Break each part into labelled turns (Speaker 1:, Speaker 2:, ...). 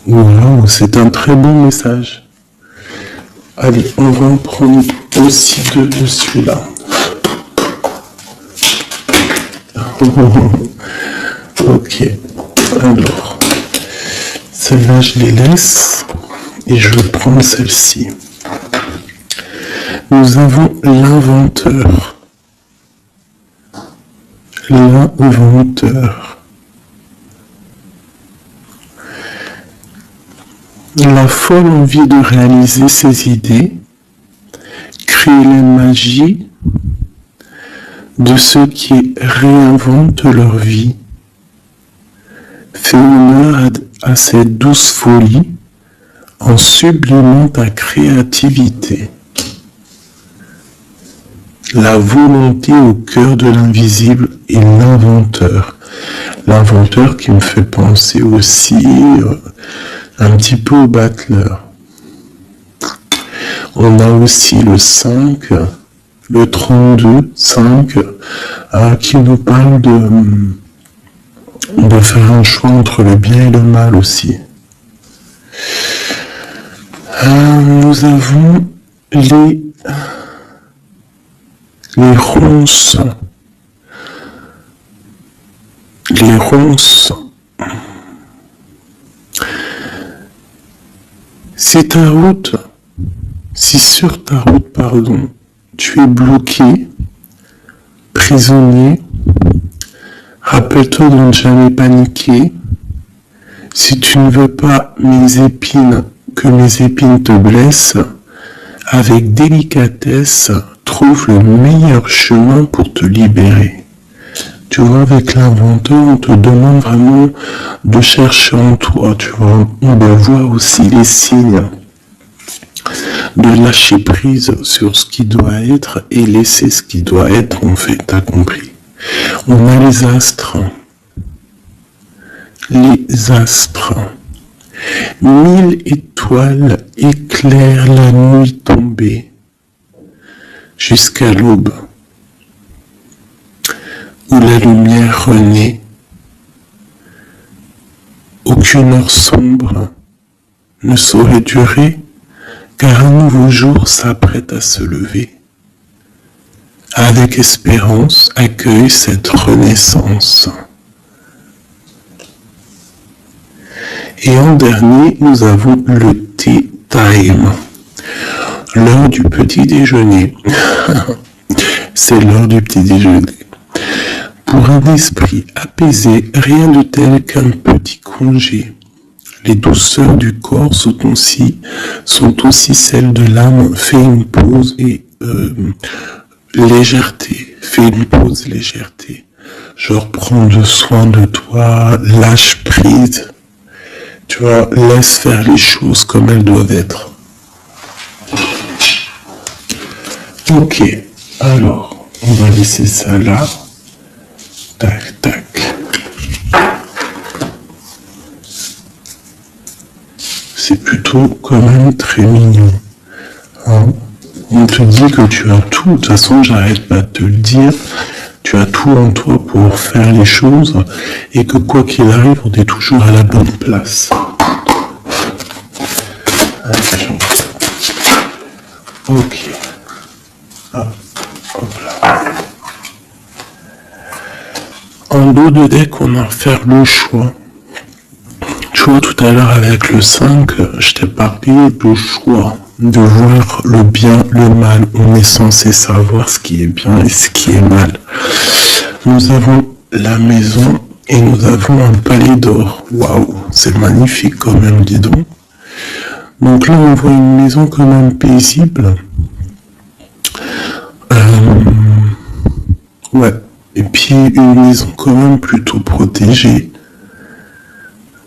Speaker 1: Wow, c'est un très bon message. Allez, on va en prendre aussi deux de celui-là. Ok, alors, celle-là je les laisse et je vais prendre celle-ci. Nous avons l'inventeur. L'inventeur. La folle envie de réaliser ses idées, créer la magie de ceux qui réinventent leur vie, fait honneur à cette douce folie en sublimant ta créativité. La volonté au cœur de l'invisible et l'inventeur. L'inventeur qui me fait penser aussi un petit peu au battleur. On a aussi le 5, le 32, 5, qui nous parle de faire un choix entre le bien et le mal aussi. Nous avons les ronces. Les ronces. Si sur ta route, tu es bloqué, prisonnier, rappelle-toi de ne jamais paniquer. Si tu ne veux pas que mes épines te blessent, avec délicatesse, trouve le meilleur chemin pour te libérer. Tu vois, avec l'inventeur, on te demande vraiment de chercher en toi, tu vois. On doit voir aussi les signes, de lâcher prise sur ce qui doit être et laisser ce qui doit être, en fait, t'as compris. On a les astres. Les astres. 1000 étoiles éclairent la nuit tombée jusqu'à l'aube, où la lumière renaît. Aucune heure sombre ne saurait durer, car un nouveau jour s'apprête à se lever. Avec espérance, accueille cette renaissance. Et en dernier, nous avons le tea time, l'heure du petit déjeuner. C'est l'heure du petit déjeuner. Pour un esprit apaisé, rien de tel qu'un petit congé. Les douceurs du corps sont aussi celles de l'âme. Fais une pause et légèreté. Fais une pause, légèreté. Genre, prends soin de toi, lâche prise. Tu vois, laisse faire les choses comme elles doivent être. Ok, alors, on va laisser ça là. Tac, tac. C'est plutôt quand même très mignon. Hein? On te dit que tu as tout. De toute façon, j'arrête pas de te le dire. Tu as tout en toi pour faire les choses et que quoi qu'il arrive, on est toujours à la bonne place. Ok. Ah, hop là. En dos de deck, on va faire le choix. Tu vois, tout à l'heure avec le 5, je t'ai parlé de choix, de voir le bien, le mal. On est censé savoir ce qui est bien et ce qui est mal. Nous avons la maison et nous avons un palais d'or. Waouh, c'est magnifique quand même, dis donc. Donc là, on voit une maison quand même paisible. Ouais. Et puis une maison quand même plutôt protégée.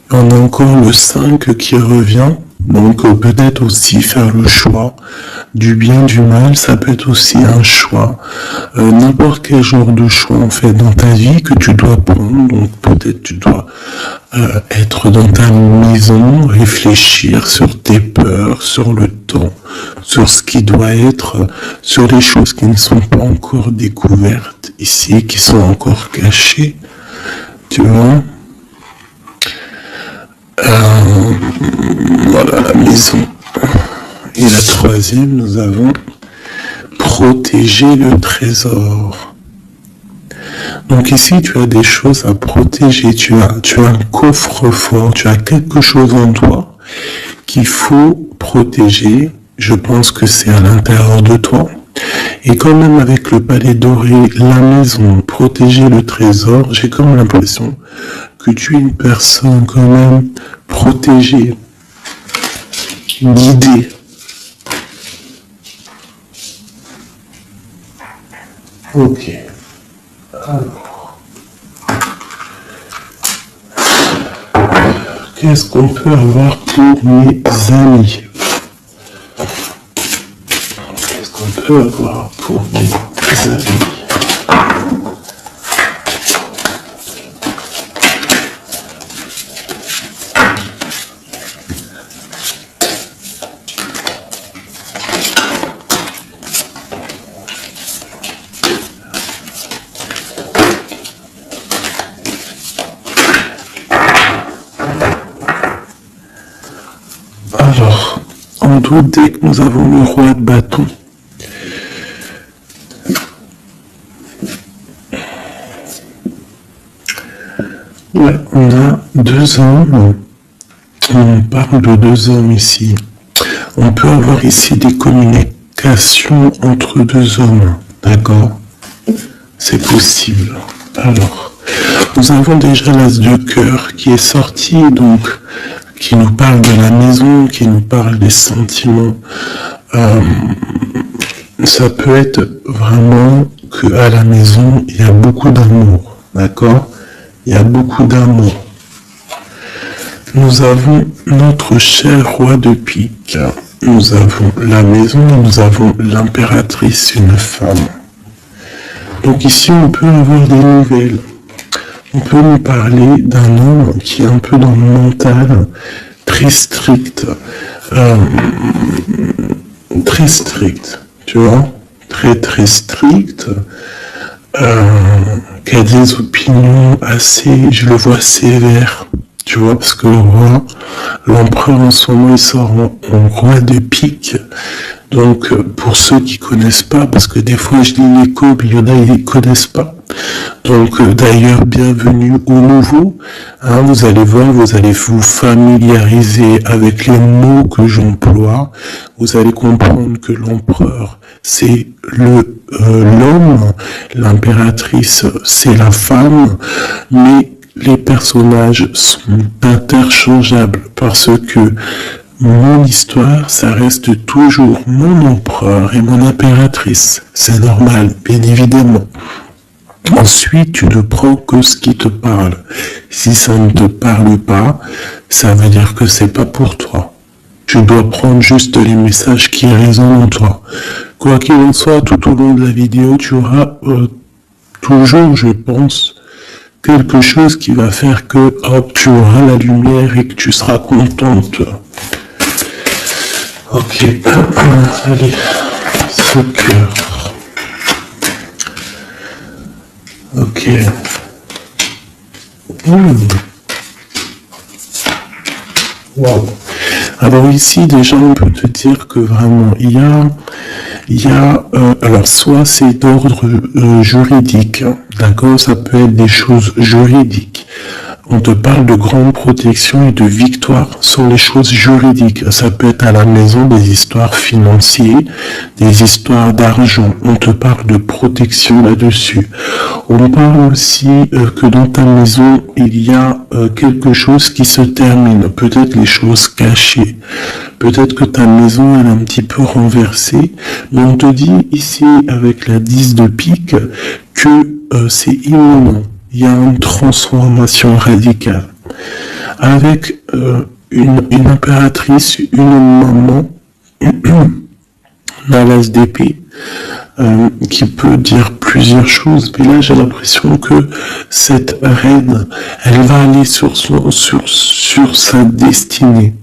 Speaker 1: On a encore le 5 qui revient. Donc peut-être aussi faire le choix du bien, du mal, ça peut être aussi un choix. N'importe quel genre de choix en fait dans ta vie que tu dois prendre. Donc peut-être tu dois être dans ta maison, réfléchir sur tes peurs, sur le temps, sur ce qui doit être, sur les choses qui ne sont pas encore découvertes ici, qui sont encore cachées. Tu vois voilà la maison. Et la troisième, nous avons protéger le trésor. Donc ici, tu as des choses à protéger, tu as un coffre-fort, tu as quelque chose en toi qu'il faut protéger. Je pense que c'est à l'intérieur de toi. Et quand même avec le palais doré, la maison, protéger le trésor, j'ai comme l'impression que tu es une personne quand même protégée, guidée. Ok. Alors. Qu'est-ce qu'on peut avoir pour mes amis? Qu'est-ce qu'on peut avoir pour mes amis? Alors, en doute, dès que nous avons le roi de bâton, ouais, on a deux hommes, on parle de deux hommes ici. On peut avoir ici des communications entre deux hommes, d'accord? C'est possible. Alors, nous avons déjà l'as de cœur qui est sorti, donc, qui nous parle de la maison, qui nous parle des sentiments. Ça peut être vraiment qu'à la maison, il y a beaucoup d'amour, d'accord? Il y a beaucoup d'amour. Nous avons notre cher roi de pique. Nous avons la maison et nous avons l'impératrice, une femme. Donc ici, on peut avoir des nouvelles. On peut nous parler d'un homme qui est un peu dans le mental, très strict, tu vois, très strict, qui a des opinions assez, je le vois sévère, tu vois, parce que le roi, l'empereur en ce moment, il sort en roi de pique. Donc, pour ceux qui connaissent pas, parce que des fois je lis les codes, il y en a, ils ne connaissent pas. Donc, d'ailleurs, bienvenue aux nouveaux. Hein, vous allez voir, vous allez vous familiariser avec les mots que j'emploie. Vous allez comprendre que l'empereur, c'est l'homme, l'impératrice, c'est la femme, mais les personnages sont interchangeables parce que mon histoire, ça reste toujours mon empereur et mon impératrice. C'est normal, bien évidemment. Ensuite, tu ne prends que ce qui te parle. Si ça ne te parle pas, ça veut dire que c'est pas pour toi. Tu dois prendre juste les messages qui résonnent en toi. Quoi qu'il en soit, tout au long de la vidéo, tu auras toujours, je pense, quelque chose qui va faire que, hop, tu auras la lumière et que tu seras contente. Ok, allez, ce cœur. Ok. Wow. Alors ici, déjà, on peut te dire que vraiment, il y a alors soit c'est d'ordre juridique, d'accord, ça peut être des choses juridiques. On te parle de grande protection et de victoire sur les choses juridiques. Ça peut être à la maison des histoires financières, des histoires d'argent. On te parle de protection là-dessus. On parle aussi que dans ta maison, il y a quelque chose qui se termine. Peut-être les choses cachées. Peut-être que ta maison elle est un petit peu renversée. Mais on te dit ici, avec la 10 de pique, que c'est imminent. Il y a une transformation radicale. Avec une impératrice, une maman, la l'as d'épée, qui peut dire plusieurs choses. Mais là, j'ai l'impression que cette reine, elle va aller sur sa destinée.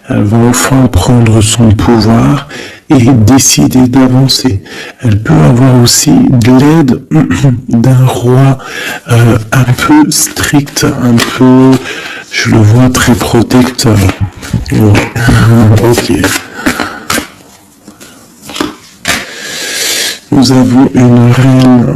Speaker 1: Elle va enfin prendre son pouvoir et décider d'avancer. Elle peut avoir aussi de l'aide d'un roi un peu strict, un peu, Je le vois très protecteur. Ouais. Ok. Nous avons une reine.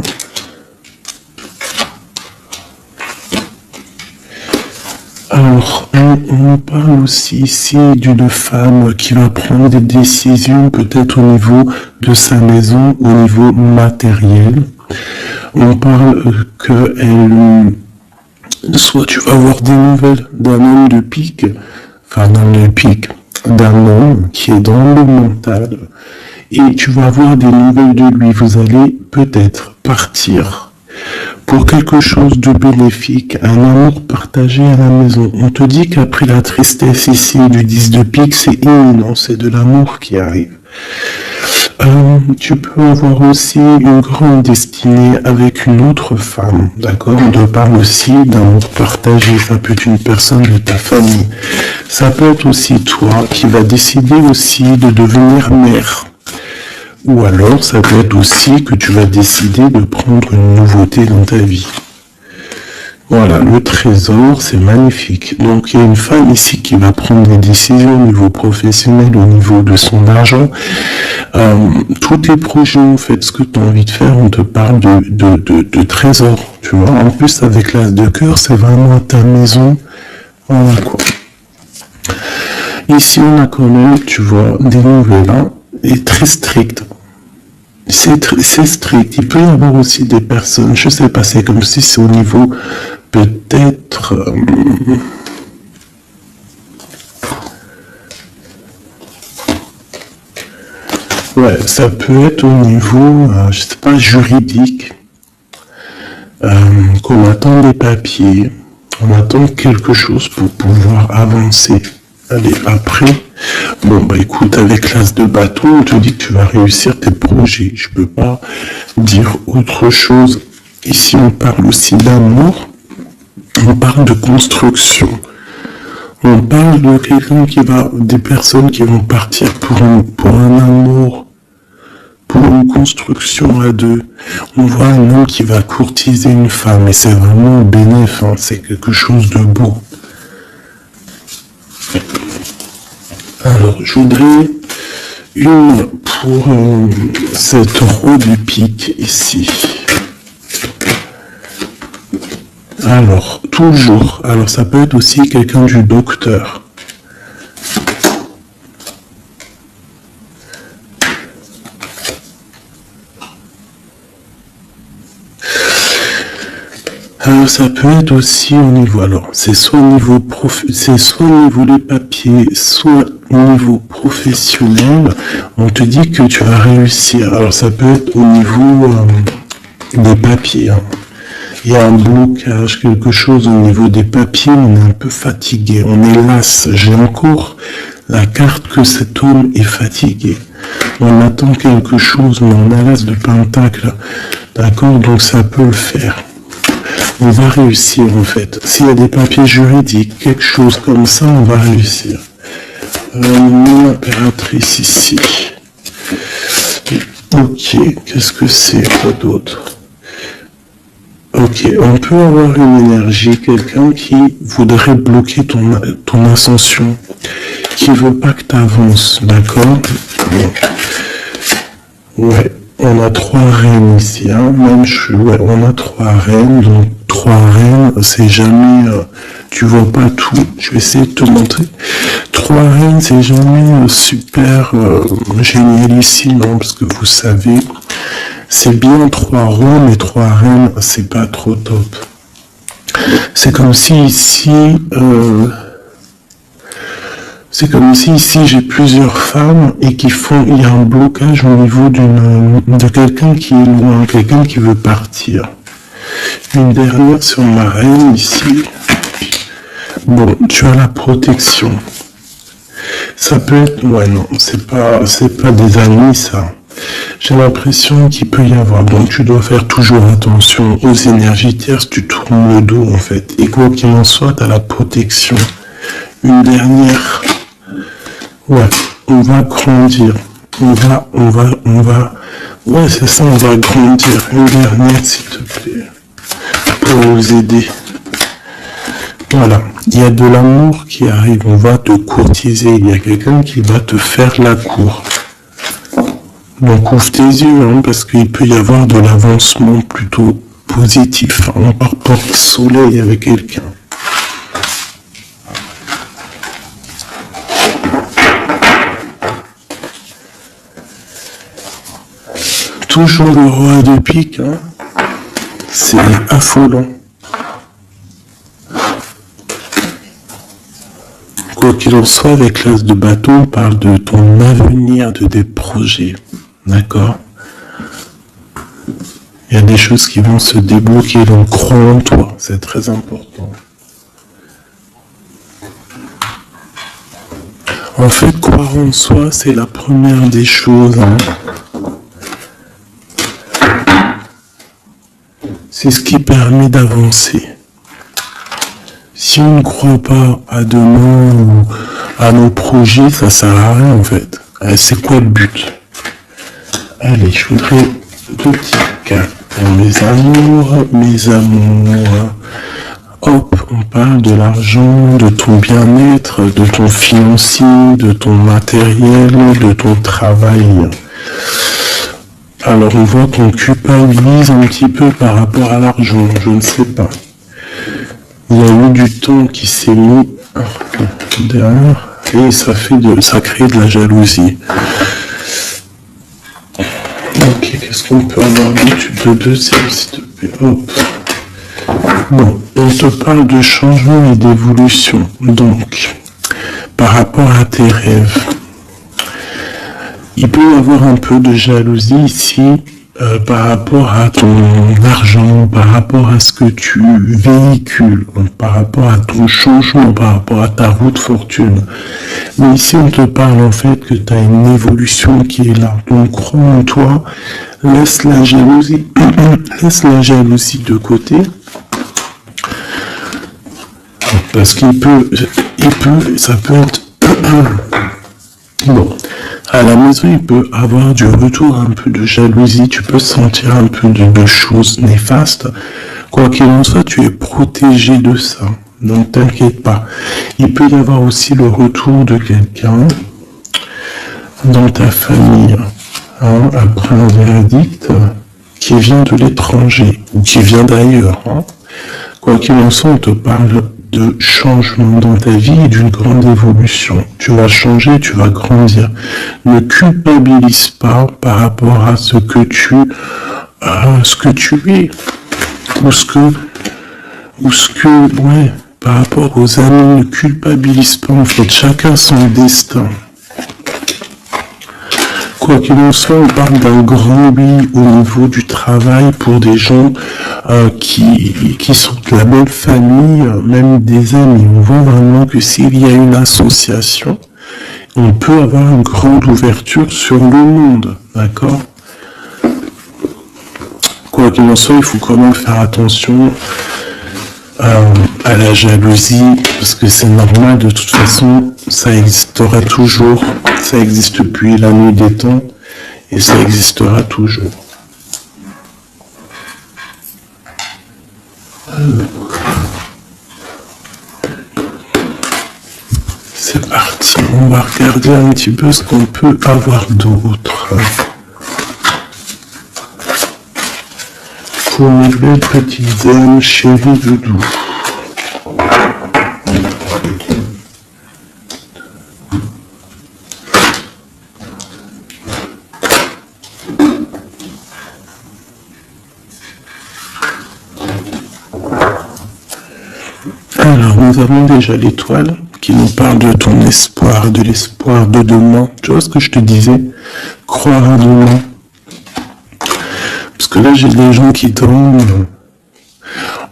Speaker 1: Alors, on parle aussi ici d'une femme qui va prendre des décisions peut-être au niveau de sa maison, au niveau matériel. On parle qu'elle, soit tu vas avoir des nouvelles d'un homme de pique, d'un homme qui est dans le mental, et tu vas avoir des nouvelles de lui. Vous allez peut-être partir pour quelque chose de bénéfique, un amour partagé à la maison. On te dit qu'après la tristesse ici du 10 de pique, c'est imminent, c'est de l'amour qui arrive. Tu peux avoir aussi une grande destinée avec une autre femme, d'accord? On te parle aussi d'amour partagé, ça peut être une personne de ta famille. Ça peut être aussi toi qui va décider aussi de devenir mère. Ou alors, ça peut être aussi que tu vas décider de prendre une nouveauté dans ta vie. Voilà, le trésor, c'est magnifique. Donc, il y a une femme ici qui va prendre des décisions au niveau professionnel, au niveau de son argent. Tous tes projets, en fait, ce que tu as envie de faire, on te parle de trésor. Tu vois, en plus, avec l'as de cœur, c'est vraiment ta maison. Voilà, quoi. Ici, on a quand même, tu vois, des nouvelles, hein, et très strictes. C'est strict. Il peut y avoir aussi des personnes, je sais pas, c'est comme si c'est au niveau peut-être... ouais, ça peut être au niveau, je sais pas, juridique. Qu'on attend des papiers, on attend quelque chose pour pouvoir avancer. Allez, après, bon, bah écoute, avec l'as de bâton, on te dit que tu vas réussir tes projets. Je peux pas dire autre chose. Ici, on parle aussi d'amour. On parle de construction. On parle de quelqu'un des personnes qui vont partir pour un amour, pour une construction à deux. On voit un homme qui va courtiser une femme et c'est vraiment bénéfique, hein, c'est quelque chose de beau. Alors, je voudrais une pour cette roue du pic ici. Alors, toujours. Alors, ça peut être aussi quelqu'un du docteur. Ça peut être aussi au niveau, alors c'est soit au niveau des papiers, soit au niveau professionnel. On te dit que tu vas réussir. Alors ça peut être au niveau des papiers. Hein. Il y a un blocage, quelque chose au niveau des papiers. On est un peu fatigué, on est las. J'ai encore la carte que cet homme est fatigué. On attend quelque chose, mais on a l'as de pentacle. D'accord, donc ça peut le faire. On va réussir en fait. S'il y a des papiers juridiques, quelque chose comme ça, on va réussir. L'impératrice ici. Ok, qu'est-ce que c'est quoi d'autre? Ok, on peut avoir une énergie, quelqu'un qui voudrait bloquer ton ascension, qui veut pas que tu avances, d'accord? Ouais. On a 3 reines ici, hein. Ouais, on a 3 reines, donc 3 reines, c'est jamais, tu vois pas tout, je vais essayer de te montrer. 3 reines, c'est jamais super génialissime, hein, parce que vous savez, c'est bien 3 rois, mais 3 reines, c'est pas trop top. C'est comme si ici, j'ai plusieurs femmes et il y a un blocage au niveau de quelqu'un qui est loin, quelqu'un qui veut partir. Une dernière sur ma reine ici. Bon, tu as la protection. Ça peut être, ouais non, c'est pas des amis ça. J'ai l'impression qu'il peut y avoir, donc tu dois faire toujours attention aux énergies tierces, tu tournes le dos en fait. Et quoi qu'il en soit, tu as la protection. Une dernière. Ouais, on va grandir. Ouais, c'est ça, on va grandir. Une dernière, s'il te plaît. Pour nous aider. Voilà, il y a de l'amour qui arrive, on va te courtiser, il y a quelqu'un qui va te faire la cour. Donc ouvre tes yeux, hein, parce qu'il peut y avoir de l'avancement plutôt positif, hein, par rapport au soleil avec quelqu'un. Toujours le roi de pique, hein, c'est affolant. Quoi qu'il en soit, avec l'as de bâton, on parle de ton avenir, de tes projets. D'accord? Il y a des choses qui vont se débloquer, donc crois en toi, c'est très important. En fait, croire en soi, c'est la première des choses. Hein. C'est ce qui permet d'avancer. Si on ne croit pas à demain ou à nos projets, ça sert à rien en fait. C'est quoi le but? Allez, je voudrais 2 petites cartes. Mes amours. Hop, on parle de l'argent, de ton bien-être, de ton financier, de ton matériel, de ton travail. Alors on voit qu'on culpabilise un petit peu par rapport à l'argent, je ne sais pas. Il y a eu du temps qui s'est mis derrière et ça crée de la jalousie. Ok, qu'est-ce qu'on peut avoir de deuxième, s'il te plaît? Hop. Bon, on te parle de changement et d'évolution. Donc, par rapport à tes rêves, il peut y avoir un peu de jalousie ici par rapport à ton argent, par rapport à ce que tu véhicules, par rapport à ton changement, par rapport à ta route fortune. Mais ici, on te parle en fait que tu as une évolution qui est là. Donc, crois en toi, laisse la jalousie de côté. Parce ça peut être... Bon, à la maison, il peut avoir du retour, un peu de jalousie, tu peux sentir un peu de choses néfastes. Quoi qu'il en soit, tu es protégé de ça, donc t'inquiète pas. Il peut y avoir aussi le retour de quelqu'un dans ta famille, hein, après un verdict qui vient de l'étranger, ou qui vient d'ailleurs. Hein. Quoi qu'il en soit, on te parle de changement dans ta vie et d'une grande évolution. Tu vas changer, tu vas grandir. Ne culpabilise pas par rapport à ce que tu es, par rapport aux amis, ne culpabilise pas en fait. Chacun son destin. Quoi qu'il en soit, on parle d'un grand oui au niveau du travail pour des gens qui sont de la même famille, même des amis. On voit vraiment que s'il y a une association, on peut avoir une grande ouverture sur le monde, d'accord? Quoi qu'il en soit, il faut quand même faire attention à la jalousie, parce que c'est normal, de toute façon, ça existera toujours, ça existe depuis la nuit des temps, et ça existera toujours. C'est parti, on va regarder un petit peu ce qu'on peut avoir d'autre. Pour mes belles petites âmes, chéries doudou. Alors, nous avons déjà l'étoile qui nous parle de ton espoir, de l'espoir de demain. Tu vois ce que je te disais? Croire en demain. Parce que là, j'ai des gens qui dorment.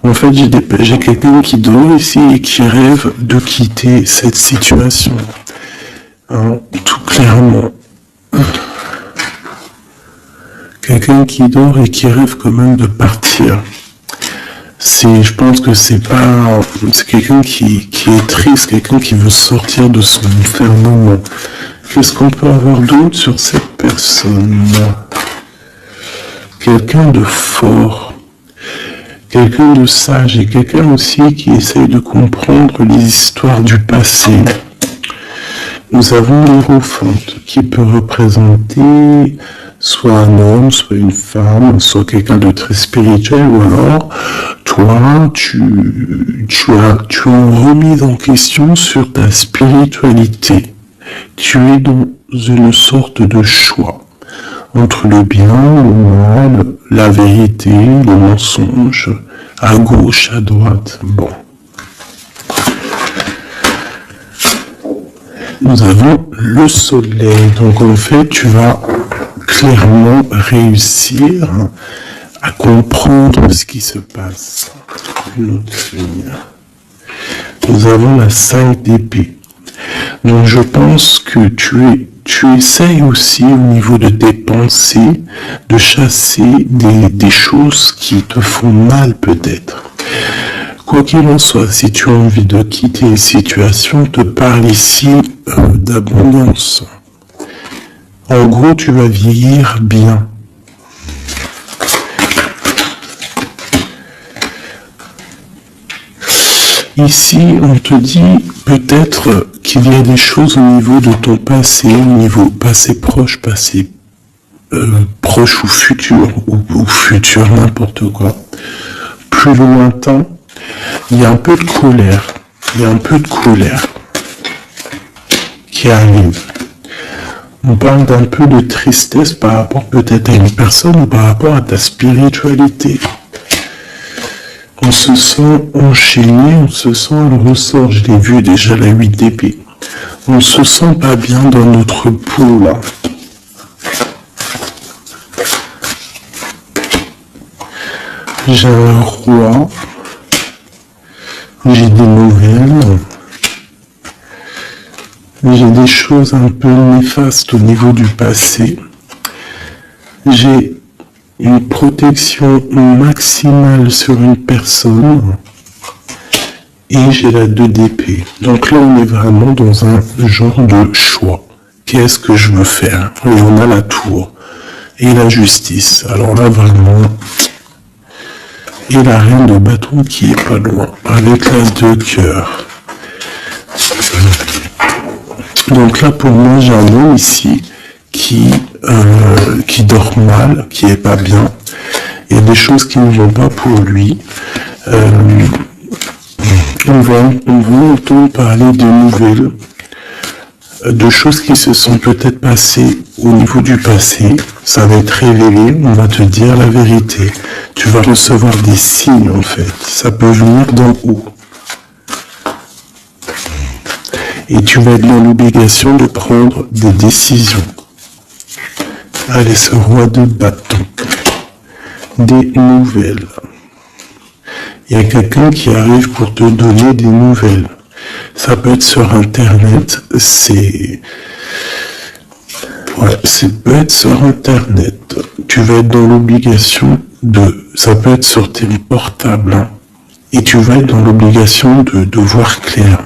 Speaker 1: En fait, j'ai quelqu'un qui dort ici et qui rêve de quitter cette situation. Hein, tout clairement. Quelqu'un qui dort et qui rêve quand même de partir. Je pense que c'est quelqu'un qui est triste, quelqu'un qui veut sortir de son enfermement. Qu'est-ce qu'on peut avoir d'autre sur cette personne? Quelqu'un de fort. quelqu'un de sage et quelqu'un aussi qui essaye de comprendre les histoires du passé. Nous avons l'Hiérophant qui peut représenter soit un homme, soit une femme, soit quelqu'un de très spirituel, ou alors toi, tu as remis en question sur ta spiritualité. Tu es dans une sorte de choix entre le bien, le mal, la vérité, le mensonge, à gauche, à droite. Bon. Nous avons le soleil. Donc en fait, tu vas clairement réussir à comprendre ce qui se passe. Une autre ligne. Nous avons la 5 d'épée. Donc je pense que tu essayes aussi au niveau de tes pensées de chasser des choses qui te font mal peut-être. Quoi qu'il en soit, si tu as envie de quitter une situation, te parle ici d'abondance. En gros, tu vas vieillir bien. Ici, on te dit peut-être qu'il y a des choses au niveau de ton passé, au niveau passé proche, passé proche ou futur, n'importe quoi, plus lointain. Il y a un peu de colère, qui arrive. On parle d'un peu de tristesse par rapport peut-être à une personne ou par rapport à ta spiritualité. On se sent enchaîné, on se sent le ressort, je l'ai vu déjà la 8 d'épée. On se sent pas bien dans notre peau là. J'ai un roi. J'ai des nouvelles, j'ai des choses un peu néfastes au niveau du passé, j'ai une protection maximale sur une personne et j'ai la 2 d'épée. Donc là, on est vraiment dans un genre de choix. Qu'est-ce que je veux faire? Et on a la tour et la justice. Alors là, vraiment... Et la reine de bâton qui est pas loin, avec l'as de cœur. Donc là, pour moi, j'ai un homme ici qui dort mal, qui est pas bien. Il y a des choses qui ne vont pas pour lui. On va entendre parler de nouvelles, de choses qui se sont peut-être passées au niveau du passé. Ça va être révélé, on va te dire la vérité. Tu vas recevoir des signes en fait. Ça peut venir d'en haut. Et tu vas être dans l'obligation de prendre des décisions. Allez, ce roi de bâton. Des nouvelles. Il y a quelqu'un qui arrive pour te donner des nouvelles. Ça peut être sur Internet, ça peut être sur Internet. Tu vas être dans l'obligation ça peut être sur tes portables, hein, et tu vas être dans l'obligation de voir clair.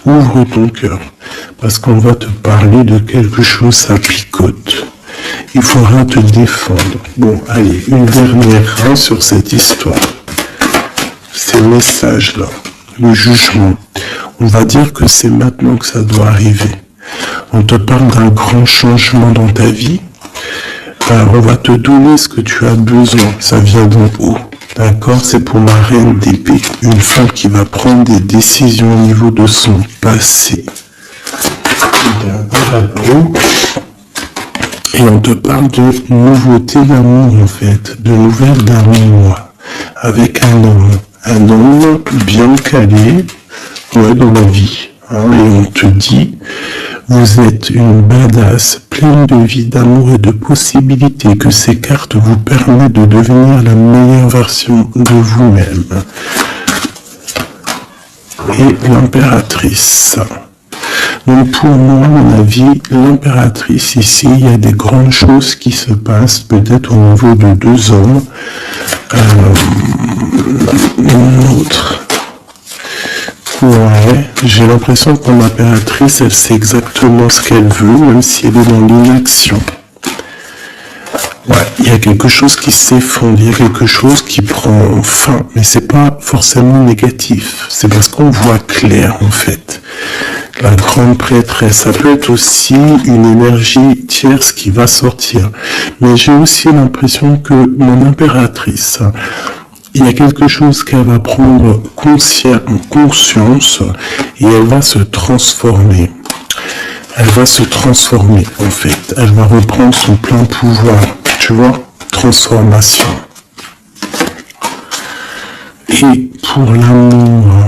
Speaker 1: Ouvre ton cœur, parce qu'on va te parler de quelque chose, ça picote. Il faudra te défendre. Bon, allez, une dernière sur cette histoire. Ces messages-là, le jugement. On va dire que c'est maintenant que ça doit arriver. On te parle d'un grand changement dans ta vie. On va te donner ce que tu as besoin. Ça vient d'en haut. D'accord? C'est pour ma reine d'épée. Une femme qui va prendre des décisions au niveau de son passé. Et on te parle de nouveauté d'amour en fait. De nouvelles d'amour. Avec un homme. Un homme bien calé. Ouais, dans la vie. Hein, et on te dit, vous êtes une badass, pleine de vie, d'amour et de possibilités, que ces cartes vous permettent de devenir la meilleure version de vous-même. Et l'impératrice. Donc pour moi, à mon avis, l'impératrice ici, il y a des grandes choses qui se passent, peut-être au niveau de 2 hommes. Une autre. Ouais, j'ai l'impression que mon impératrice, elle sait exactement ce qu'elle veut, même si elle est dans l'inaction. Ouais, il y a quelque chose qui s'effondre, il y a quelque chose qui prend fin, mais c'est pas forcément négatif, c'est parce qu'on voit clair en fait. La grande prêtresse, ça peut être aussi une énergie tierce qui va sortir, mais j'ai aussi l'impression que mon impératrice, il y a quelque chose qu'elle va prendre conscience et elle va se transformer. Elle va se transformer en fait, elle va reprendre son plein pouvoir. Tu vois, transformation. Et pour l'amour,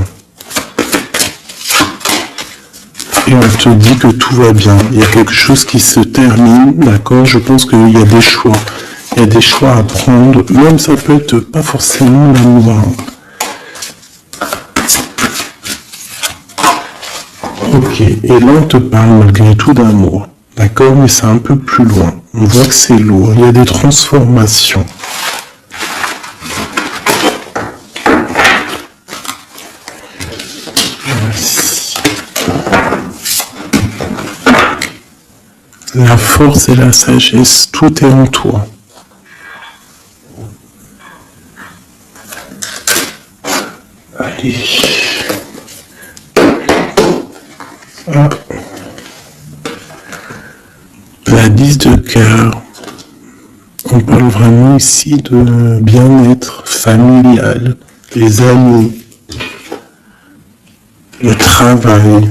Speaker 1: et on te dit que tout va bien. Il y a quelque chose qui se termine, d'accord? Je pense qu'il y a des choix. Il y a des choix à prendre. Même ça peut être pas forcément l'amour. Ok, et là on te parle malgré tout d'amour. D'accord, mais c'est un peu plus loin. On voit que c'est lourd. Il y a des transformations. Merci. La force et la sagesse, tout est en toi. Allez. Ah. La 10 de cœur, on parle vraiment ici de bien-être familial, les amis, le travail.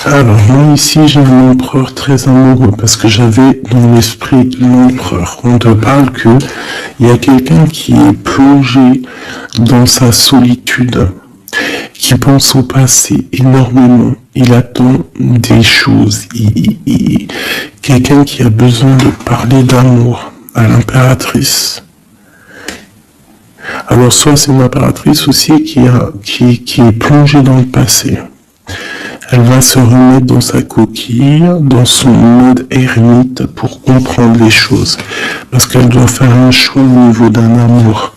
Speaker 1: Alors, moi ici j'ai un empereur très amoureux parce que j'avais dans l'esprit l'empereur. On te parle que il y a quelqu'un qui est plongé dans sa solitude, qui pense au passé énormément. Il attend des choses. Quelqu'un qui a besoin de parler d'amour à l'impératrice. Alors soit c'est une impératrice aussi qui est plongée dans le passé. Elle va se remettre dans sa coquille, dans son mode ermite pour comprendre les choses. Parce qu'elle doit faire un choix au niveau d'un amour.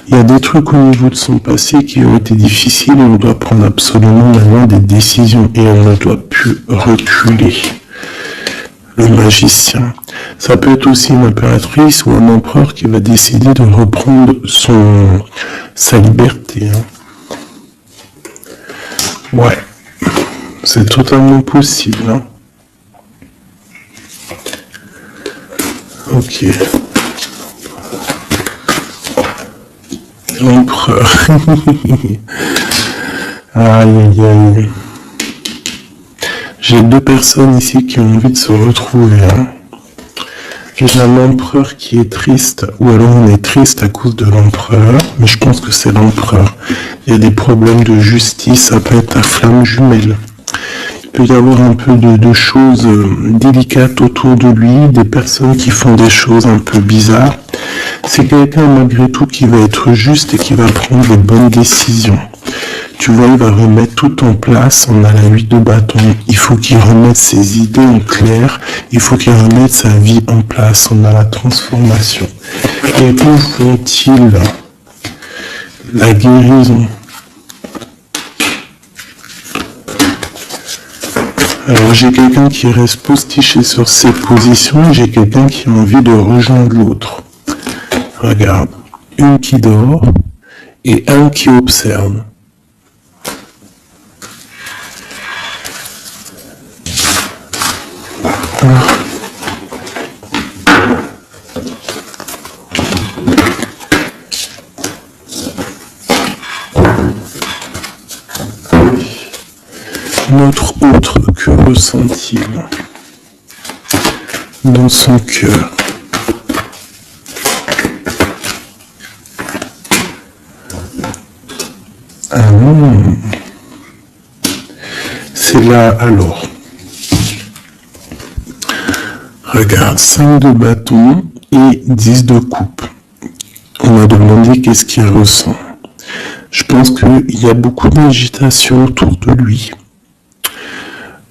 Speaker 1: Il y a des trucs au niveau de son passé qui ont été difficiles et on doit prendre absolument maintenant des décisions et on ne doit plus reculer. Le magicien. Ça peut être aussi une impératrice ou un empereur qui va décider de reprendre sa liberté. Ouais. C'est totalement possible. Hein. Ok. L'empereur. Aïe, aïe, aïe. J'ai deux personnes ici qui ont envie de se retrouver. Hein. J'ai un empereur qui est triste, ou alors on est triste à cause de l'empereur, mais je pense que c'est l'empereur. Il y a des problèmes de justice, ça peut être la flamme jumelle. Il peut y avoir un peu de choses délicates autour de lui, des personnes qui font des choses un peu bizarres. C'est quelqu'un malgré tout qui va être juste et qui va prendre les bonnes décisions. Tu vois, il va remettre tout en place, on a la 8 de bâton, il faut qu'il remette ses idées en clair, il faut qu'il remette sa vie en place, on a la transformation. Et où font-ils la guérison? Alors j'ai quelqu'un qui reste postiché sur ses positions, j'ai quelqu'un qui a envie de rejoindre l'autre. Regarde, une qui dort et un qui observe. Notre autre, que ressent-il dans son cœur? Ah non. C'est là alors. Regarde, 5 de bâton et 10 de coupe. On m'a demandé qu'est-ce qu'il ressent. Je pense qu'il y a beaucoup d'agitation autour de lui.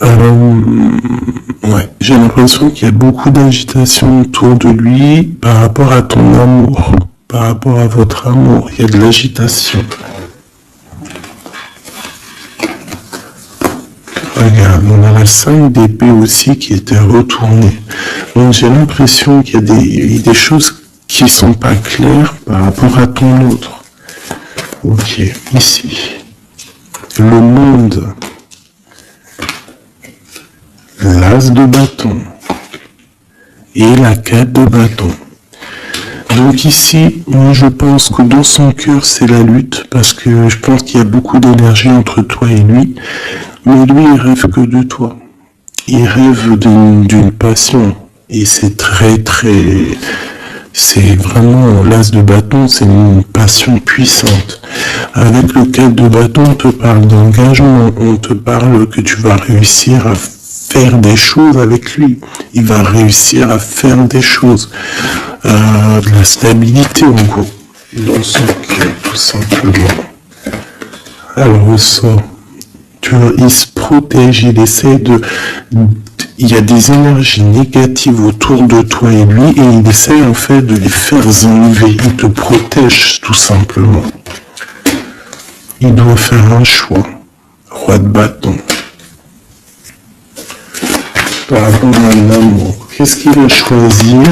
Speaker 1: Ouais, j'ai l'impression qu'il y a beaucoup d'agitation autour de lui par rapport à ton amour, par rapport à votre amour, il y a de l'agitation. Regarde, on a la 5 d'épée aussi qui était retournée. Donc j'ai l'impression qu'il y a des choses qui sont pas claires par rapport à ton autre. Ok, ici. Le monde. L'as de bâton. Et la 4 de bâton. Donc ici, moi je pense que dans son cœur c'est la lutte, parce que je pense qu'il y a beaucoup d'énergie entre toi et lui, mais lui il rêve que de toi. Il rêve d'une passion, et c'est c'est vraiment l'as de bâton, c'est une passion puissante. Avec le 4 de bâton, on te parle d'engagement, on te parle que tu vas réussir à faire des choses avec lui. Il va réussir à faire des choses. De la stabilité en gros. Dans son cœur, tout simplement. Alors au sort, tu vois, il se protège, il essaie il y a des énergies négatives autour de toi et lui, et il essaie en fait de les faire enlever. Il te protège tout simplement. Il doit faire un choix. Roi de bâton. Par rapport à un amour. Qu'est-ce qu'il va choisir?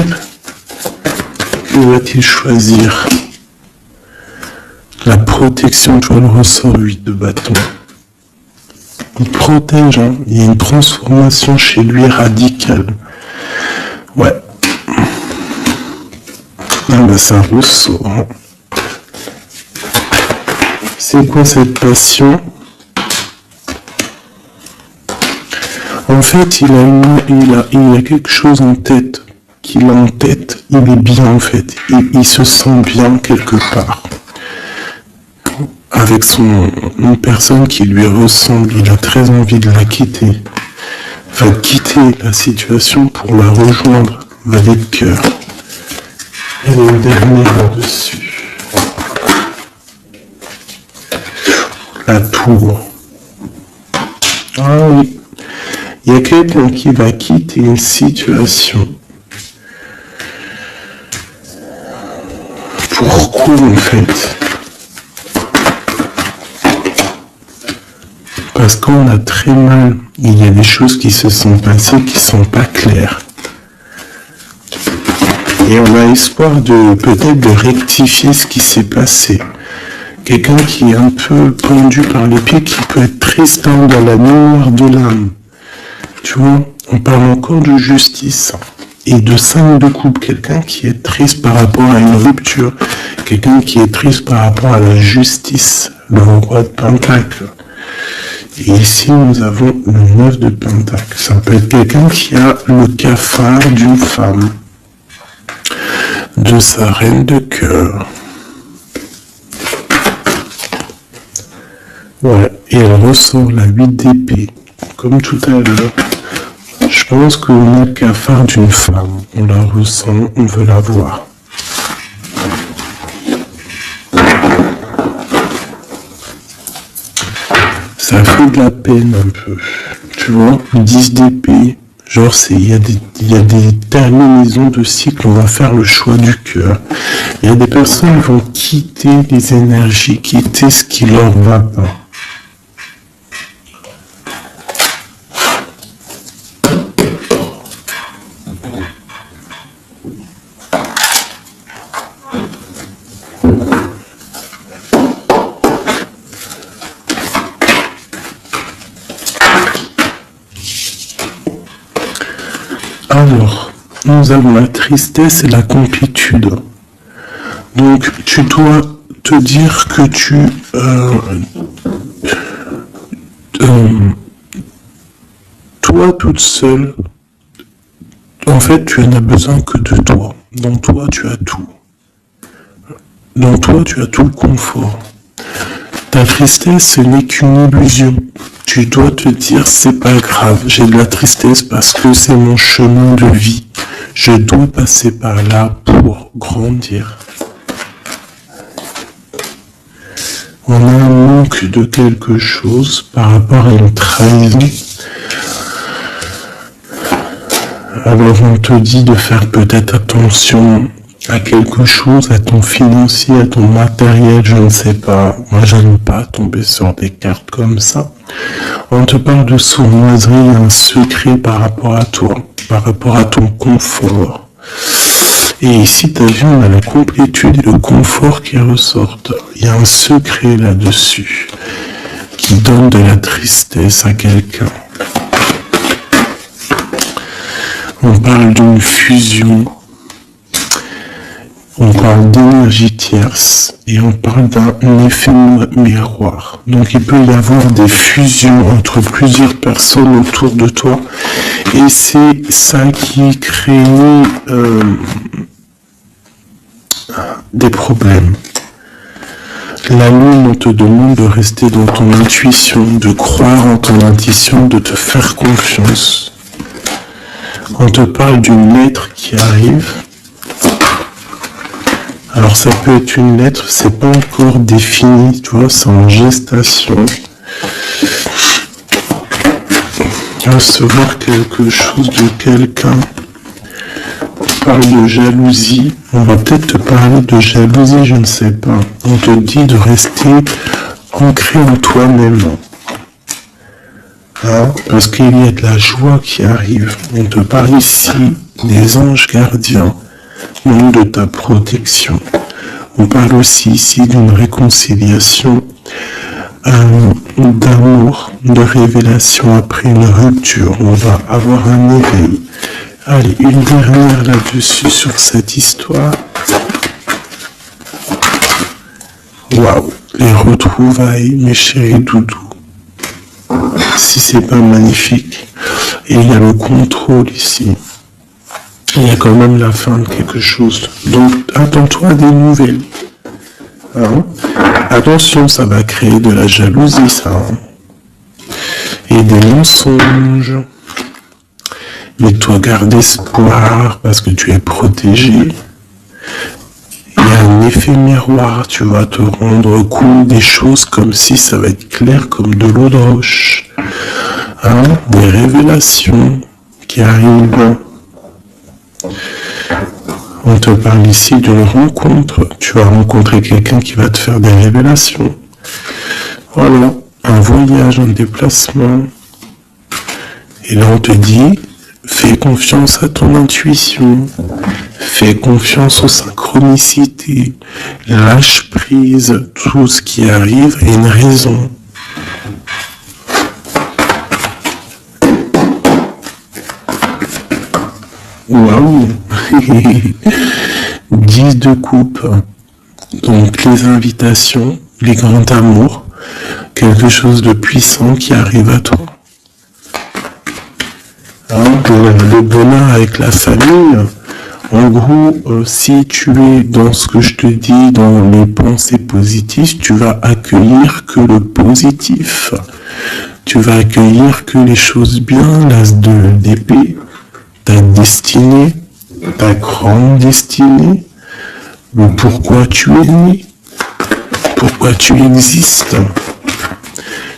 Speaker 1: Que va-t-il choisir? La protection, tu vois le ressort 8 de bâton. Il protège, hein. Il y a une transformation chez lui radicale. Ouais. Ah ben c'est un ressort. Hein. C'est quoi cette passion? En fait, il a quelque chose en tête. Qu'il a en tête, il est bien en fait. Il se sent bien quelque part. Avec une personne qui lui ressemble, il a très envie de la quitter. Va quitter la situation pour la rejoindre. Valet de cœur. Et le dernier là-dessus. La tour. Ah oui. Il y a quelqu'un qui va quitter une situation. Pourquoi en fait? Parce qu'on a très mal. Il y a des choses qui se sont passées qui sont pas claires. Et on a espoir peut-être de rectifier ce qui s'est passé. Quelqu'un qui est un peu pendu par les pieds, qui peut être triste dans la mémoire de l'âme. Tu vois, on parle encore de justice. Et de 5 de coupe, quelqu'un qui est triste par rapport à une rupture, quelqu'un qui est triste par rapport à la justice, le roi de Pentacle. Et ici, nous avons le 9 de Pentacle. Ça peut être quelqu'un qui a le cafard d'une femme, de sa reine de cœur. Ouais, et elle ressort la 8 d'épée, comme tout à l'heure. Je pense qu'on a le cafard d'une femme. On la ressent, on veut la voir. Ça fait de la peine un peu. Tu vois, 10 d'épée. Genre, il y a des terminaisons de cycle, on va faire le choix du cœur. Il y a des personnes qui vont quitter les énergies, quitter ce qui leur va pas. Alors, nous avons la tristesse et la complétude. Donc, tu dois te dire que toi toute seule, en fait, tu n'as besoin que de toi. Dans toi, tu as tout. Dans toi, tu as tout le confort. Ta tristesse, ce n'est qu'une illusion. Tu dois te dire, c'est pas grave, j'ai de la tristesse parce que c'est mon chemin de vie. Je dois passer par là pour grandir. On a un manque de quelque chose par rapport à une trahison. Alors on te dit de faire peut-être attention à quelque chose, à ton financier, à ton matériel, je ne sais pas. Moi, j'aime pas tomber sur des cartes comme ça. On te parle de sournoiserie, il y a un secret par rapport à toi, par rapport à ton confort. Et ici, tu as vu, on a la complétude et le confort qui ressortent. Il y a un secret là-dessus qui donne de la tristesse à quelqu'un. On parle d'une fusion. On parle d'énergie tierce et on parle d'un effet miroir. Donc il peut y avoir des fusions entre plusieurs personnes autour de toi et c'est ça qui crée des problèmes. La lune, on te demande de rester dans ton intuition, de croire en ton intuition, de te faire confiance. On te parle d'une lettre qui arrive. Alors ça peut être une lettre, c'est pas encore défini, tu vois, c'est en gestation. Recevoir quelque chose de quelqu'un. On parle de jalousie, on va peut-être te parler de jalousie, je ne sais pas. On te dit de rester ancré en toi-même. Hein, parce qu'il y a de la joie qui arrive. On te parle ici des anges gardiens. Non de ta protection. On parle aussi ici d'une réconciliation, d'amour, de révélation après une rupture. On va avoir un éveil. Allez, une dernière là-dessus sur cette histoire. Waouh, les retrouvailles, mes chéris doudous. Si c'est pas magnifique. Et il y a le contrôle ici. Il y a quand même la fin de quelque chose. Donc, attends-toi à des nouvelles. Hein? Attention, ça va créer de la jalousie, ça. Hein? Et des mensonges. Mais toi, garde espoir parce que tu es protégé. Il y a un effet miroir. Tu vas te rendre compte des choses comme si ça va être clair comme de l'eau de roche. Hein? Des révélations qui arrivent. On te parle ici d'une rencontre. Tu vas rencontrer quelqu'un qui va te faire des révélations. Voilà, un voyage, un déplacement. Et là, on te dit, fais confiance à ton intuition. Fais confiance aux synchronicités. Lâche prise. Tout ce qui arrive a une raison. Waouh. 10 de coupe. Donc les invitations, les grands amours, quelque chose de puissant qui arrive à toi. Hein, le bonheur avec la famille. En gros, si tu es dans ce que je te dis, dans les pensées positives, tu vas accueillir que le positif. Tu vas accueillir que les choses bien, l'as d'épée. Ta destinée, ta grande destinée, le pourquoi tu es né, pourquoi tu existes.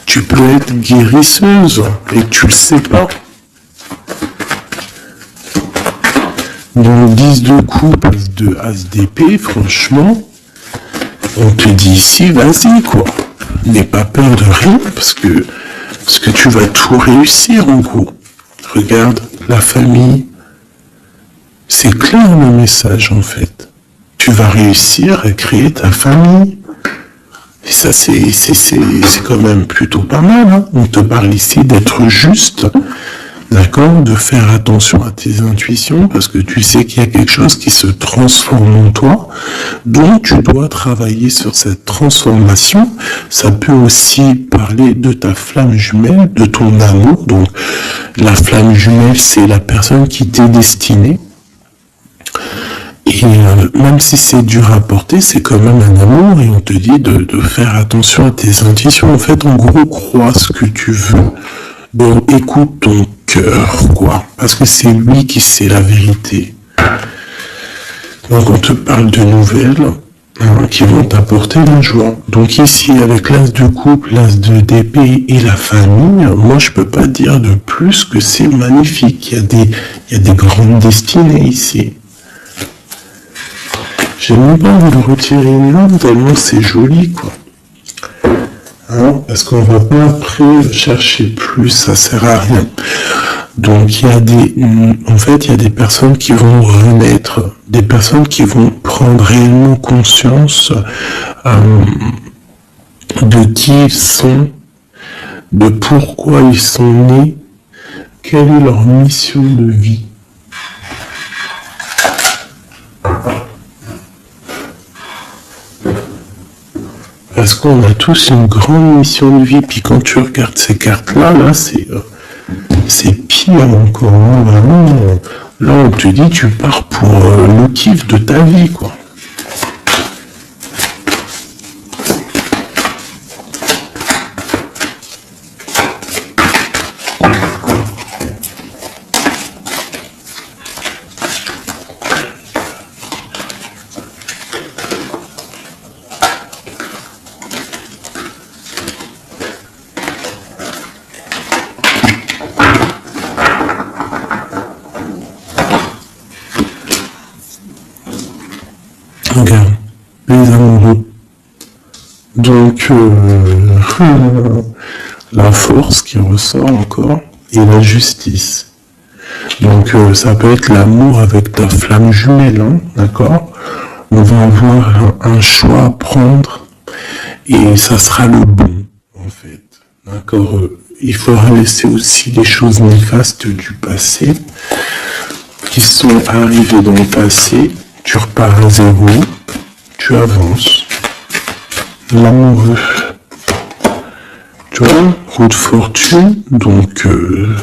Speaker 1: Tu peux être guérisseuse et tu le sais pas. Donc 10 de coupe, as d'épée, franchement, on te dit ici, vas-y quoi. N'aie pas peur de rien parce que tu vas tout réussir en gros. Regarde, la famille, c'est clair le message en fait. Tu vas réussir à créer ta famille. Et ça, c'est quand même plutôt pas mal. Hein. On te parle ici d'être juste, d'accord, de faire attention à tes intuitions, parce que tu sais qu'il y a quelque chose qui se transforme en toi, donc tu dois travailler sur cette transformation. Ça peut aussi parler de ta flamme jumelle, de ton amour. Donc la flamme jumelle, c'est la personne qui t'est destinée. Et même si c'est dur à porter, c'est quand même un amour, et on te dit de faire attention à tes intuitions. En fait, en gros, crois ce que tu veux. Donc écoute ton cœur, quoi, parce que c'est lui qui sait la vérité. Donc on te parle de nouvelles, hein, qui vont t'apporter la joie. Donc ici, avec l'as de coupe, l'as de d'épée et la famille, moi je peux pas dire de plus que c'est magnifique. Il y a des grandes destinées ici. J'ai même pas envie de retirer une lampe tellement c'est joli, quoi. Hein, parce qu'on va pas après chercher plus, ça sert à rien. Donc il y a il y a des personnes qui vont renaître, des personnes qui vont prendre réellement conscience de qui ils sont, de pourquoi ils sont nés, quelle est leur mission de vie. Parce qu'on a tous une grande mission de vie, puis quand tu regardes ces cartes-là, là, c'est pire encore, hein, vraiment. Là, on te dit, tu pars pour le kiff de ta vie, quoi. Regarde, les amoureux. Donc, la force qui ressort encore et la justice. Donc, ça peut être l'amour avec ta flamme jumelle, hein, d'accord? On va avoir un choix à prendre et ça sera le bon, en fait. D'accord? Il faudra laisser aussi les choses néfastes du passé qui sont arrivées dans le passé. Tu repars à zéro, tu avances. L'amoureux. Tu vois, roue de fortune, donc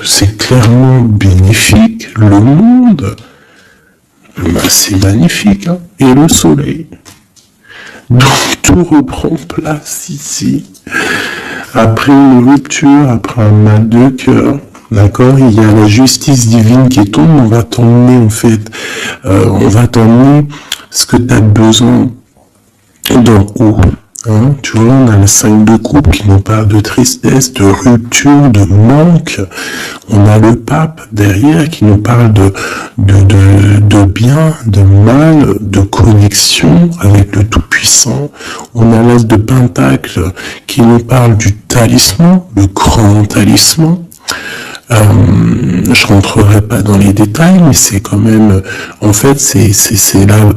Speaker 1: c'est clairement bénéfique. Le monde, c'est magnifique. Hein, et le soleil. Donc tout reprend place ici. Après une rupture, après un mal de cœur, d'accord, il y a la justice divine qui tombe, on va t'emmener en fait, on va t'emmener ce que tu as besoin d'en haut. Hein, tu vois, on a le 5 de coupe qui nous parle de tristesse, de rupture, de manque. On a le pape derrière qui nous parle de bien, de mal, de connexion avec le Tout-Puissant. On a l'as de Pentacle qui nous parle du talisman, le grand talisman. Je rentrerai pas dans les détails, mais c'est quand même, en fait, c'est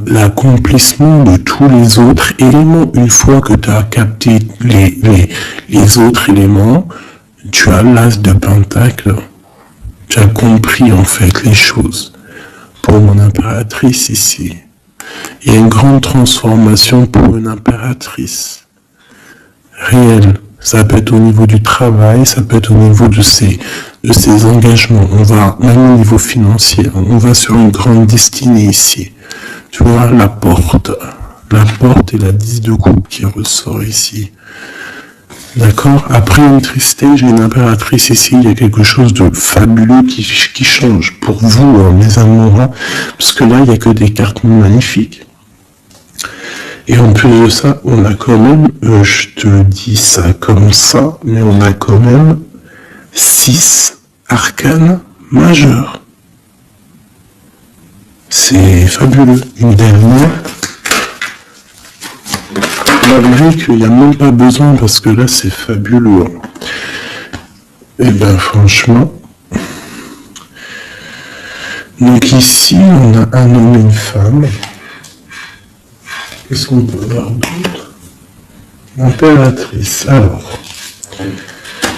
Speaker 1: l'accomplissement de tous les autres éléments. Une fois que tu as capté les autres éléments, tu as l'as de Pentacle. Tu as compris, en fait, les choses. Pour mon impératrice ici, il y a une grande transformation pour une impératrice. Réelle. Ça peut être au niveau du travail, ça peut être au niveau de ses engagements. On va, même au niveau financier, on va sur une grande destinée ici. Tu vois, la porte et la 10 de coupe qui ressort ici. D'accord? Après une tristesse, j'ai une impératrice ici, il y a quelque chose de fabuleux qui change pour vous, hein, mes amoureux, parce que là, il n'y a que des cartes magnifiques. Et en plus de ça, on a quand même, je te dis ça comme ça, mais on a quand même 6 arcanes majeurs. C'est fabuleux. Une dernière, malgré qu'il n'y a même pas besoin, parce que là, c'est fabuleux. Et ben franchement, donc ici, on a un homme et une femme. Qu'est-ce qu'on peut voir d'autre? L'impératrice. Alors,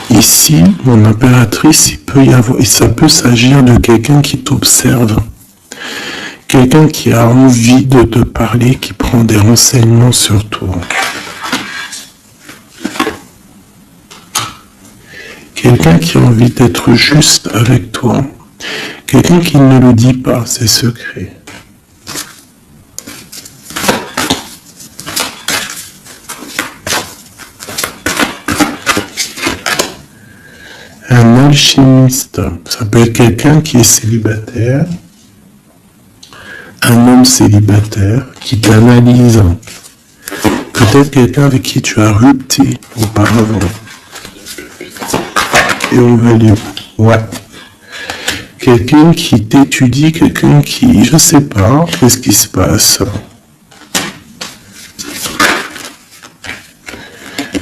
Speaker 1: ici, mon impératrice, ça peut s'agir de quelqu'un qui t'observe. Quelqu'un qui a envie de te parler, qui prend des renseignements sur toi. Quelqu'un qui a envie d'être juste avec toi. Quelqu'un qui ne le dit pas, ses secrets. Un alchimiste, ça peut être quelqu'un qui est célibataire, un homme célibataire qui t'analyse Peut-être quelqu'un avec qui tu as rupté auparavant. Et on valide. Ouais. Quelqu'un qui t'étudie, quelqu'un qui, je sais pas, qu'est-ce qui se passe?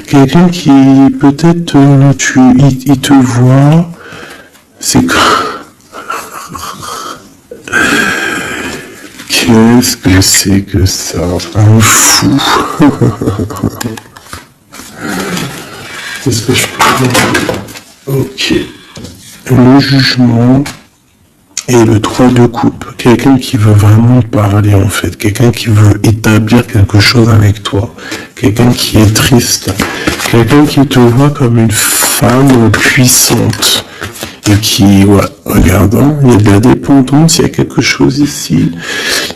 Speaker 1: Quelqu'un qui, peut-être, il te voit, c'est quoi? Qu'est-ce que c'est que ça? Un fou. Qu'est-ce que je peux dire? Ok. Le jugement et le 3 de coupe. Quelqu'un qui veut vraiment parler en fait. Quelqu'un qui veut établir quelque chose avec toi. Quelqu'un qui est triste. Quelqu'un qui te voit comme une femme puissante. Et qui, ouais, regardant, il y a de la dépendance, il y a quelque chose ici.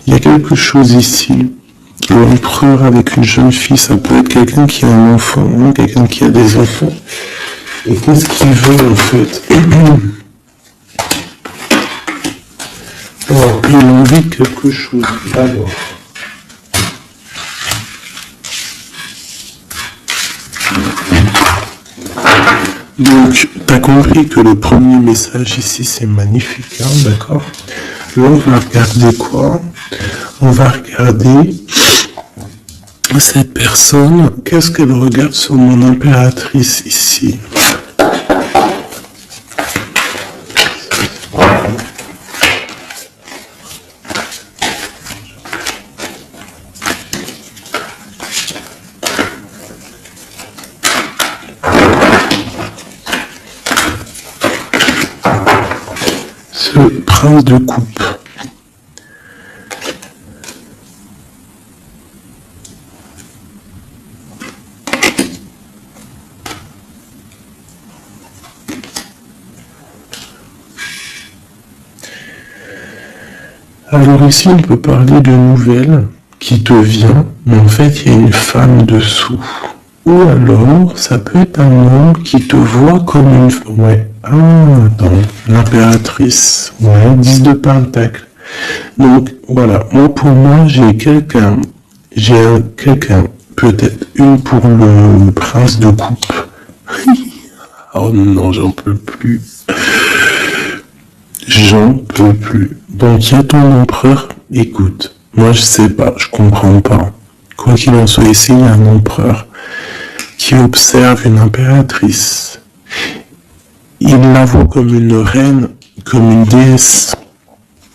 Speaker 1: Il y a quelque chose ici. L'empereur avec une jeune fille, ça peut être quelqu'un qui a un enfant, hein, quelqu'un qui a des enfants. Et qu'est-ce qu'il veut en fait? Alors, il a envie de quelque chose. Alors. Donc, tu as compris que le premier message ici, c'est magnifique, hein, d'accord? Là, on va regarder quoi? On va regarder cette personne. Qu'est-ce qu'elle regarde sur mon impératrice ici? Ce prince de coupe. Alors ici, on peut parler de nouvelles qui te vient, mais en fait, il y a une femme dessous. Ou alors, ça peut être un homme qui te voit comme une... Ouais, ah, attends, l'impératrice, ouais, 10 de pentacle. Donc, voilà, moi, pour moi, j'ai quelqu'un, peut-être une pour le prince de coupe. Oh non, j'en peux plus. J'en peux plus. Donc, il y a ton empereur, écoute, moi, je sais pas, je comprends pas. Quoi qu'il en soit, ici, il y a un empereur qui observe une impératrice. Il la voit comme une reine, comme une déesse.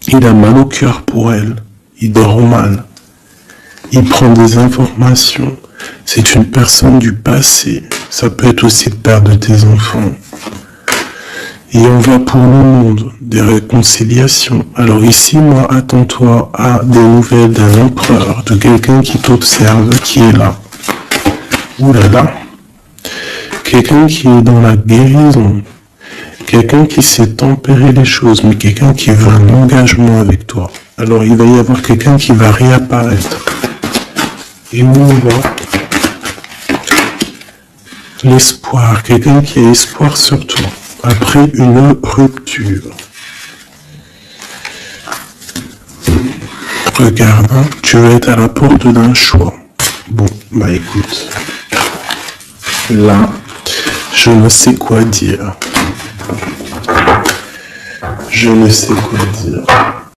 Speaker 1: Il a mal au cœur pour elle. Il dort mal. Il prend des informations. C'est une personne du passé. Ça peut être aussi le père de tes enfants. Et on va pour le monde, des réconciliations. Alors ici, moi, attends-toi à des nouvelles d'un empereur, de quelqu'un qui t'observe, qui est là. Ouh là là. Quelqu'un qui est dans la guérison. Quelqu'un qui sait tempérer les choses, mais quelqu'un qui veut un engagement avec toi. Alors il va y avoir quelqu'un qui va réapparaître. Et où on va? L'espoir. Quelqu'un qui a espoir sur toi. Après une rupture. Regarde, hein, tu vas être à la porte d'un choix. Bon, bah écoute. Là, je ne sais quoi dire. Je ne sais quoi dire.